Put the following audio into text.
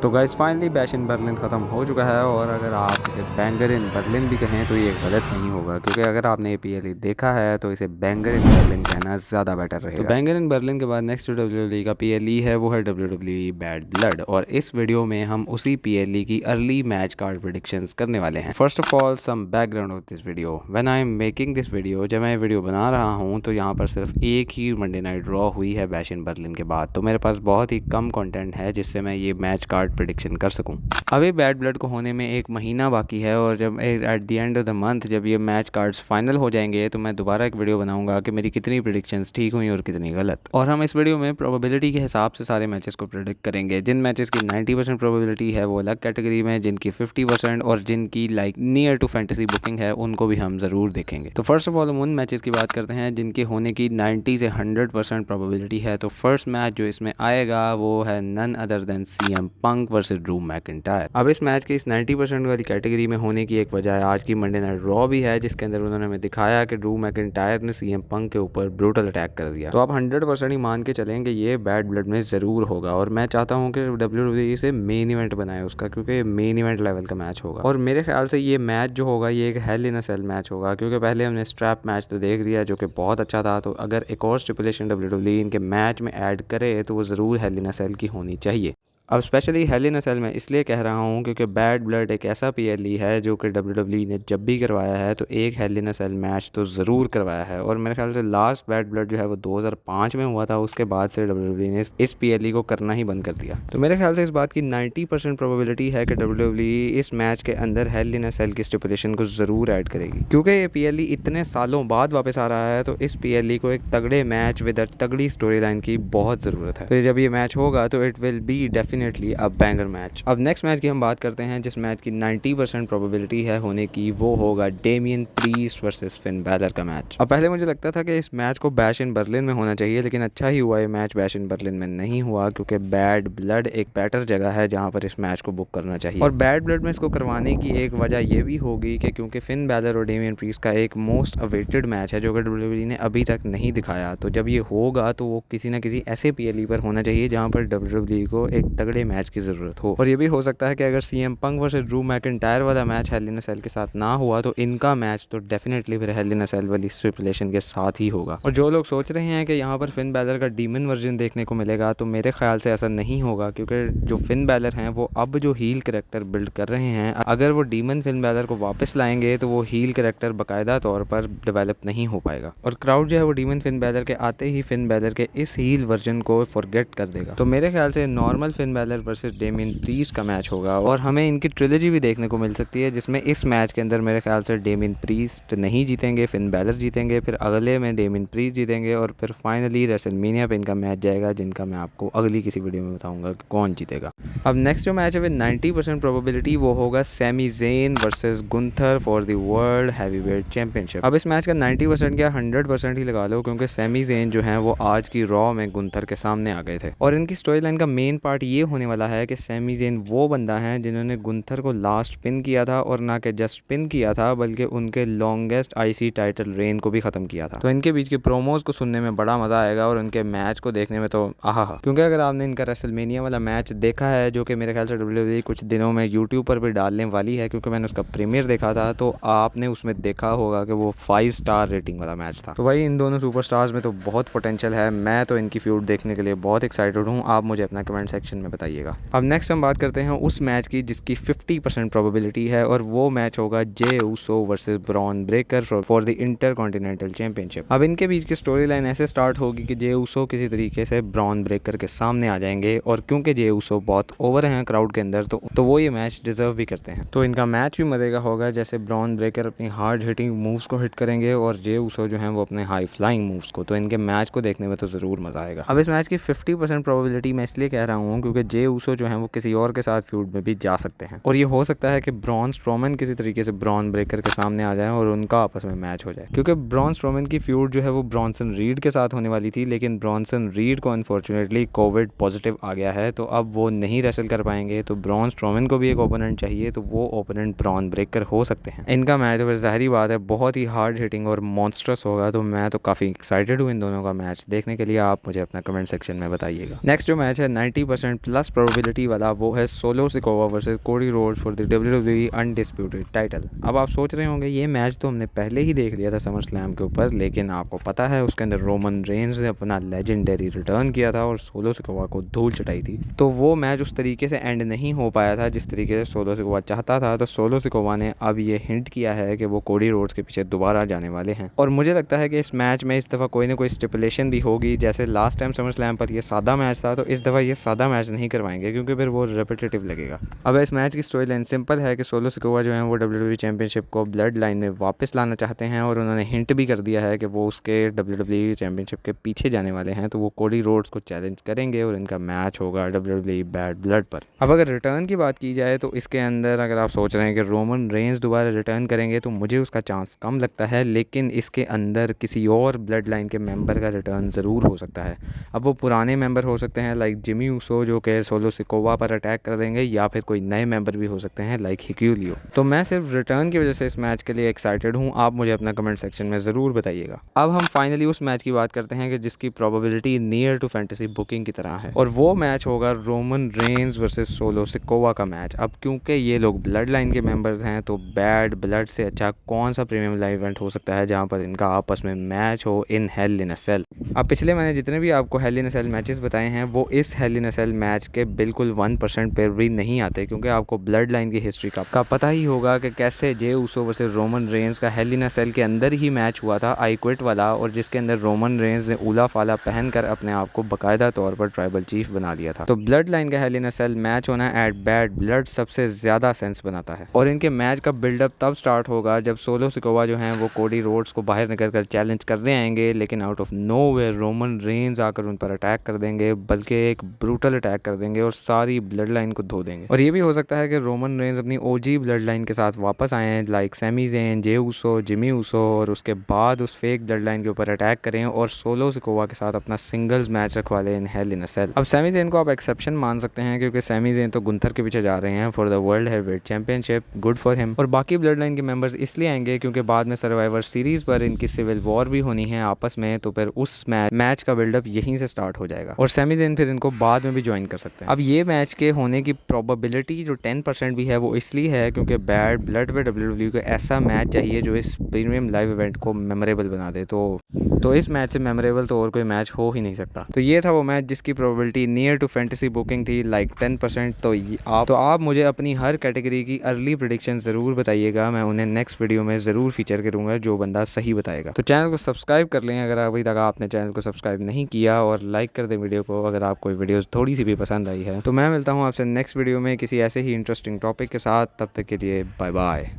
तो guys finally bash in Berlin ख़त्म हो चुका है और अगर आप इसे बैंगर इन बर्लिन भी कहें तो ये गलत नहीं होगा, क्योंकि अगर आपने ये पीएलई देखा है तो इसे बैंगर इन बर्लिन कहना ज़्यादा बेटर रहेगा। तो बैंगर इन बर्लिन के बाद नेक्स्ट डब्ल्यूडब्ल्यूई का पीएलई है वो है डब्ल्यूडब्ल्यूई बैड ब्लड, और इस वीडियो में हम उसी पीएलई की अर्ली मैच कार्ड प्रेडिक्शंस करने वाले हैं। First of all some background of this video. When I am making this video, जब मैं वीडियो बना रहा हूँ तो यहाँ पर सिर्फ एक ही मंडे नाइट ड्रॉ हुई है बैश इन बर्लिन के बाद, तो मेरे पास बहुत ही कम कंटेंट है जिससे मैं ये मैच कार्ड प्रेडिक्शन कर सकूँ। अभी बैड ब्लड को होने में एक महीना बाकी है, और जब at the end of the month जब ये मैच कार्ड्स फाइनल हो जाएंगे तो मैं दोबारा एक वीडियो बनाऊंगा कि मेरी कितनी प्रेडिक्शंस ठीक हुई और कितनी गलत। और हम इस वीडियो में प्रोबेबिलिटी के हिसाब से सारे मैचेस को प्रेडिक्ट करेंगे। जिन मैचेस की 90% प्रोबेबिलिटी है वो अलग कैटेगरी में, जिनकी 50% और जिनकी like near to fantasy booking है उनको भी हम ज़रूर देखेंगे। तो फर्स्ट ऑफ ऑल हम उन मैचेस की बात करते हैं जिनके होने की 90 से 100% प्रोबेबिलिटी है। तो फर्स्ट मैच जो इसमें आएगा वो है none other than CM Punk versus Drew McIntyre. अब इस मैच के इस 90% वाली कैटेगरी में होने की एक वजह आज की मंडे नाइट रॉ भी है, जिसके अंदर उन्होंने हमें दिखाया कि ड्रू मैकिंटायर ने सीएम पंक के ऊपर ब्रूटल अटैक कर दिया। तो आप 100% ही मान के चलेंगे ये बैड ब्लड में ज़रूर होगा, और मैं चाहता हूँ कि डब्ल्यूडब्ल्यूई से मेन इवेंट बनाए उसका, क्योंकि मेन इवेंट लेवल का मैच होगा। और मेरे ख्याल से ये मैच जो होगा ये एक hello in a cell match होगा, क्योंकि पहले हमने स्ट्रैप मैच तो देख दिया जो कि बहुत अच्छा था। तो अगर एक और स्टिपुलेशन डब्ल्यूडब्ल्यूई इनके मैच में ऐड करे तो वो ज़रूर हेल इन अ सेल की होनी चाहिए। अब specially hello in a cell में इसलिए कह रहा हूँ क्योंकि बैड ब्लड एक ऐसा पीएलई है जो कि डब्ल्यूडब्ल्यूई ने जब भी करवाया है तो एक hello in a cell match तो ज़रूर करवाया है। और मेरे ख्याल से लास्ट बैड ब्लड जो है वो 2005 में हुआ था, उसके बाद से डब्ल्यूडब्ल्यूई ने इस पीएलई को करना ही बंद कर दिया। तो मेरे ख्याल से इस बात की 90% प्रोबेबिलिटी है कि डब्ल्यूडब्ल्यूई इस मैच के अंदर हेल इन अ सेल की स्टिपुलेशन को ज़रूर ऐड करेगी, क्योंकि ये पीएलई इतने सालों बाद वापस आ रहा है। तो इस पीएलई को एक तगड़े मैच विद तगड़ी स्टोरी लाइन की बहुत ज़रूरत है। तो जब ये मैच होगा तो it will be definitely a banger match. अब नेक्स्ट मैच की हम बात करते हैं जिस मैच की 90% प्रोबेबिलिटी है होने की, वो होगा Damien priest versus Finn Balor का मैच। अब पहले मुझे लगता था कि इस मैच को बैश इन बर्लिन में होना चाहिए, लेकिन अच्छा ही हुआ ये मैच बैश इन बर्लिन में नहीं हुआ, क्योंकि बैड ब्लड एक बेटर जगह है जहां पर इस मैच को बुक करना चाहिए। और बैड ब्लड में इसको करवाने की एक वजह ये भी होगी कि क्योंकि फिन बैलर और डेमियन प्रीस्ट का एक मोस्ट अवेटेड मैच है जो कि डब्ल्यूडब्ल्यूई ने अभी तक नहीं दिखाया। तो जब ये होगा तो वो किसी ना किसी ऐसे पीएलई पर होना चाहिए जहां पर डब्ल्यूडब्ल्यूई को एक तगड़े मैच की ज़रूरत हो। और ये भी हो सकता है कि अगर CM Punk versus Drew McIntyre वाला match hello in a cell के साथ ना हुआ तो इनका मैच तो डेफिनेटली फिर हेल इन अ सेल वाली स्टिपुलेशन के साथ ही होगा। और जो लोग सोच रहे हैं कि यहाँ पर फिन बैलर का डीमन वर्जन देखने को मिलेगा, तो मेरे ख्याल से ऐसा नहीं होगा, क्योंकि जो फिन बैलर हैं वो अब जो हील कैरेक्टर बिल्ड कर रहे हैं, अगर वो डीमन फिन बैलर को वापस लाएंगे तो वो हील कैरेक्टर बाकायदा तौर पर डेवलप नहीं हो पाएगा, और क्राउड जो है वो डीमन फिन बैलर के आते ही फिन बैलर के इस हील वर्जन को फॉरगेट कर देगा। तो मेरे ख्याल से normal Finn Balor versus Damien priest का मैच होगा, और हमें इनकी ट्रिलॉजी भी देखने को मिल सकती है, जिसमें इस मैच के अंदर मेरे ख्याल से डेमियन प्रीस्ट नहीं जीतेंगे, फिन बैलर जीतेंगे, फिर अगले में डेमियन प्रीस्ट जीतेंगे, और फिर फाइनली रेसलमेनिया पे इनका मैच जाएगा, जिनका मैं आपको अगली किसी वीडियो में बताऊंगा कि कौन जीतेगा। अब नेक्स्ट जो मैच है विद 90% प्रोबेबिलिटी वो होगा Sami Zayn versus Gunther for the world heavyweight championship. अब इस मैच का 90% क्या 100% ही लगा लो, क्योंकि सैमी ज़ेन जो है वो आज की रॉ में गुंथर के सामने आ गए थे, और इनकी स्टोरी लाइन का मेन पार्ट ये होने वाला है कि सैमी ज़ेन वो बंदा है जिन्होंने गुंथर को लास्ट पिन किया था, और ना कि जस्ट पिन किया था बल्कि उनके लॉन्गेस्ट आईसी टाइटल रेन को भी ख़त्म किया था। तो इनके बीच के प्रोमोज को सुनने में बड़ा मज़ा आएगा, और उनके मैच को देखने में तो आहा, क्योंकि अगर आपने इनका रेसलमेनिया वाला मैच देखा है जो कि मेरे ख्याल से डब्ल्यूडब्ल्यूई कुछ दिनों में यूट्यूब पर भी डालने वाली है, क्योंकि मैंने उसका प्रीमियर देखा था, तो आपने उसमें देखा होगा कि वो 5 स्टार रेटिंग वाला मैच था। तो भाई इन दोनों सुपरस्टार्स में तो बहुत पोटेंशियल है, मैं तो इनकी फ्यूड देखने के लिए बहुत एक्साइटेड हूँ। आप मुझे अपना कमेंट सेक्शन में बताइएगा। अब नेक्स्ट हम बात करते हैं उस मैच की जिसकी 50% प्रोबेबिलिटी है, और वो मैच होगा Jey Uso versus Bron Breakker for the intercontinental championship. अब इनके बीच की स्टोरी लाइन ऐसे स्टार्ट होगी कि जे ऊसो किसी तरीके से ब्रॉन ब्रेकर के सामने आ जाएंगे, और क्योंकि जे ऊसो बहुत ओवर हैं क्राउड के अंदर, तो वो ये मैच डिजर्व भी करते हैं। तो इनका मैच भी मजे का होगा, जैसे ब्रॉन ब्रेकर अपनी हार्ड हिटिंग मूव्स को हिट करेंगे और जे ऊसो जो हैं वो अपने हाई फ्लाइंग मूव्स को। तो इनके मैच को देखने में तो ज़रूर मज़ा आएगा। अब इस मैच की 50% प्रोबेबिलिटी मैं इसलिए कह रहा हूँ क्योंकि जे ऊसो जो हैं वो किसी और के साथ फ्यूड में भी जा सकते हैं, और ये हो सकता है कि ब्रॉन स्ट्रोमन किसी तरीके से ब्रॉन ब्रेकर के सामने आ जाए और उनका आपस में मैच हो जाए, क्योंकि ब्रॉन स्ट्रोमन की फ्यूड जो है वो ब्रॉनसन रीड के साथ होने वाली थी, लेकिन ब्रॉनसन रीड को अनफॉर्चुनेटली कोविड पॉजिटिव आ गया है, तो अब वो नहीं रेसल कर पाएंगे। तो ब्रॉन स्ट्रोमन को भी एक ओपोनेंट चाहिए, तो वो ओपोनेंट ब्रॉन ब्रेकर हो सकते हैं। इनका मैच फिर ज़ाहिरी बात है बहुत ही हार्ड हिटिंग और मॉन्स्टरस होगा, तो मैं तो काफ़ी एक्साइटेड हूँ इन दोनों का मैच देखने के लिए। आप मुझे अपना कमेंट सेक्शन में बताइएगा। नेक्स्ट जो मैच है 90% प्लस प्रोबेबिलिटी वाला वो है solo Sikoa versus Cody Rhodes for the WWE undisputed title. अब आप सोच रहे होंगे ये मैच तो हमने पहले ही देख लिया था समर स्लैम के ऊपर, लेकिन आपको पता है उसके अंदर रोमन रेंज ने अपना लेजेंडरी रिटर्न किया था और सोलो सिकोवा को धूल चटाई थी। तो वो मैच उस तरीके से एंड नहीं हो पाया था जिस तरीके से सोलो सिकोवा चाहता था। तो सोलो सिकोवा ने अब ये हिंट किया है कि वो कोडी रोड्स के पीछे दोबारा जाने वाले हैं और मुझे लगता है कि इस मैच में इस दफ़ा कोई ना कोई स्टिपुलेशन भी होगी। जैसे लास्ट टाइम समर स्लैम पर ये सादा मैच था, तो इस दफ़ा ये सादा मैच नहीं करवाएंगे क्योंकि फिर वो रिपीटेटिव लगेगा। अब इस मैच की स्टोरी लाइन सिंपल है कि सोलो सिकोवा जो है वो WWE चैंपियनशिप को ब्लड लाइन में वापस लाना चाहते हैं और उन्होंने हिंट भी कर दिया है कि वो उसके WWE चैंपियनशिप के पीछे जाने वाले हैं। तो वो कोडी रोड्स को चैलेंज करेंगे और इनका मैच होगा WWE बैड ब्लड पर। अब अगर रिटर्न की बात की जाए तो इसके अंदर अगर आप सोच रहे हैं कि रोमन रेंज दोबारा रिटर्न करेंगे तो मुझे उसका चांस कम लगता है, लेकिन इसके अंदर किसी और ब्लड लाइन के मेंबर का रिटर्न ज़रूर हो सकता है। अब वो पुराने मेंबर हो सकते हैं लाइक जिमी ऊसो जो कि सोलो सिकोवा पर अटैक कर देंगे, या फिर कोई नए मेंबर भी हो सकते हैं लाइक हिक्यूलियो। तो मैं सिर्फ रिटर्न की वजह से इस मैच के लिए एक्साइटेड हूँ। आप मुझे अपना कमेंट सेक्शन में ज़रूर बताइएगा। अब हम फाइनली उस मैच की बात करते हैं कि जिसकी probability near to fantasy booking की तरह है, और वो मैच होगा Roman Reigns versus Solo Sikoa का मैच। अब क्योंकि ये लोग ब्लड लाइन के मेंबर्स हैं तो बैड ब्लड से अच्छा कौन सा प्रीमियम लाइव इवेंट हो सकता है जहाँ पर इनका आपस में मैच हो इन हेल इन अ सेल। अब पिछले मैंने जितने भी आपको hello in a cell matches बताए हैं वो इस hello in a cell match के बिल्कुल 1% पर भी नहीं आते, क्योंकि आपको ब्लड लाइन की हिस्ट्री का पता ही होगा कि कैसे जे ऊसो वर्सेस रोमन रेंज का हेल इन अ सेल के अंदर ही मैच हुआ था आई क्विट वाला, और जिसके अंदर रोमन रेंज ने उला फाला पहनकर अपने आप को बाकायदा तौर पर ट्राइबल चीफ बना लिया था। तो ब्लड लाइन का hello in a cell match होना एट बैड ब्लड सबसे ज़्यादा सेंस बनाता है, और इनके मैच का बिल्डअप तब स्टार्ट होगा जब सोलो सिकोवा जो हैं वो कोडी रोड्स को बाहर निकल कर चैलेंज करने आएंगे, लेकिन out of nowhere Roman Reigns आकर उन पर अटैक कर देंगे, बल्कि एक ब्रूटल अटैक कर देंगे और सारी ब्लड लाइन को धो देंगे। और ये भी हो सकता है कि रोमन रेंज अपनी ओजी ब्लड लाइन के साथ वापस आए हैं like Sami Zayn, Jey Uso, Jimmy Uso, और उसके बाद उस फेक ब्लड लाइन के ऊपर अटैक करें और सोलो सिकोवा के साथ अपना सिंगल्स मैच रखवा लें in hell in a cell. अब सैमी ज़ेन को आप एक्सेप्शन मान सकते हैं क्योंकि सैमी ज़ेन तो गुंथर के पीछे जा रहे हैं for the world heavyweight championship, good for him. और बाकी ब्लड लाइन के मेंबर्स इसलिए आएंगे क्योंकि बाद में सर्वाइवर सीरीज पर इनकी सिविल वॉर भी होनी है आपस में, तो फिर उस मैच का बिल्डअप यहीं से स्टार्ट हो जाएगा और सैमी ज़ेन फिर इनको बाद में भी ज्वाइन कर सकते हैं। अब ये मैच के होने की प्रोबेबिलिटी जो 10% भी है वो इसलिए है क्योंकि बैड ब्लड पे WWE को ऐसा मैच चाहिए जो इस प्रीमियम लाइव इवेंट को मेमोरेबल बना दे। तो इस मैच से मेमोरेबल तो और कोई मैच हो ही नहीं सकता। तो ये था वो मैच जिसकी probability near to fantasy booking थी लाइक 10%। तो आप मुझे अपनी हर कैटेगरी की अर्ली प्रेडिक्शन ज़रूर बताइएगा, मैं उन्हें नेक्स्ट वीडियो में ज़रूर फीचर करूँगा जो बंदा सही बताएगा। तो चैनल को सब्सक्राइब कर लें अगर अभी तक आपने चैनल को सब्सक्राइब नहीं किया, और लाइक कर दें वीडियो को अगर आपको वीडियो थोड़ी सी भी पसंद आई है। तो मैं मिलता हूँ आपसे नेक्स्ट वीडियो में किसी ऐसे ही इंटरेस्टिंग टॉपिक के साथ, तब तक के लिए बाय बाय।